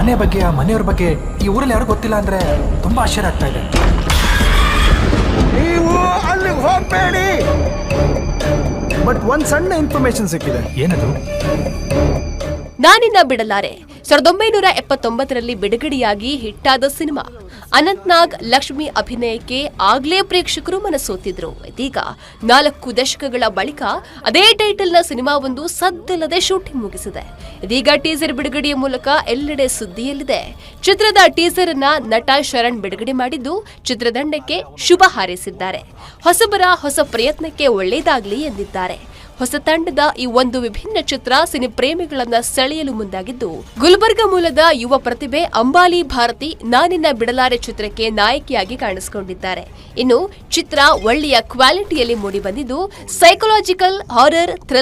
ಮನೆ ಬಗ್ಗೆ ಆ ಮನೆಯವ್ರ ಬಗ್ಗೆ ಈ ಊರಲ್ಲಿ ಯಾರು ಗೊತ್ತಿಲ್ಲ ಅಂದ್ರೆ ತುಂಬಾ ಆಶ್ಚರ್ಯ ಆಗ್ತಾ ಇದೆ. ನೀವು ಅಲ್ಲಿಗೆ ಹೋಗ್ಬೇಡಿ. ಬಟ್ ಒಂದ್ ಸಣ್ಣ ಇನ್ಫಾರ್ಮೇಶನ್ ಸಿಕ್ಕಿದೆ. ಏನದು? ನಾನಿನ್ನ ಬಿಡಲಾರೆ 1979ರಲ್ಲಿ ಬಿಡುಗಡೆಯಾಗಿ ಹಿಟ್ಟಾದ ಸಿನಿಮಾ. ಅನಂತ್ನಾಗ್, ಲಕ್ಷ್ಮಿ ಅಭಿನಯಕ್ಕೆ ಆಗ್ಲೇ ಪ್ರೇಕ್ಷಕರು ಮನಸೋತಿದ್ರು. ಇದೀಗ 4 ದಶಕಗಳ ಬಳಿಕ ಅದೇ ಟೈಟಲ್ನ ಸಿನಿಮಾವೊಂದು ಸದ್ದಿಲ್ಲದೆ ಶೂಟಿಂಗ್ ಮುಗಿಸಿದೆ. ಇದೀಗ ಟೀಸರ್ ಬಿಡುಗಡೆಯ ಮೂಲಕ ಎಲ್ಲೆಡೆ ಸುದ್ದಿಯಲ್ಲಿದೆ. ಚಿತ್ರದ ಟೀಸರ್ ಅನ್ನ ನಟ ಶರಣ್ ಬಿಡುಗಡೆ ಮಾಡಿದ್ದು ಚಿತ್ರತಂಡಕ್ಕೆ ಶುಭ ಹಾರೈಸಿದ್ದಾರೆ. ಹೊಸಬರ ಹೊಸ ಪ್ರಯತ್ನಕ್ಕೆ ಒಳ್ಳೆಯದಾಗಲಿ ಎಂದಿದ್ದಾರೆ. ಹೊಸ ತಂಡದ ಈ ಒಂದು ವಿಭಿನ್ನ ಚಿತ್ರ ಸಿನಿ ಪ್ರೇಮಿಗಳನ್ನ ಸೆಳೆಯಲು ಮುಂದಾಗಿದ್ದು, ಗುಲ್ಬರ್ಗ ಮೂಲದ ಯುವ ಪ್ರತಿಭೆ ಅಂಬಾಲಿ ಭಾರತಿ ನಾನಿನ್ನ ಬಿಡಲಾರೆ ಚಿತ್ರಕ್ಕೆ ನಾಯಕಿಯಾಗಿ ಕಾಣಿಸಿಕೊಂಡಿದ್ದಾರೆ. ಇನ್ನು ಚಿತ್ರ ಒಳ್ಳೆಯ ಕ್ವಾಲಿಟಿಯಲ್ಲಿ ಮೂಡಿಬಂದಿದ್ದು, ಸೈಕಲಾಜಿಕಲ್ ಹಾರರ್ ಥ್ರಿಲ್ಲರ್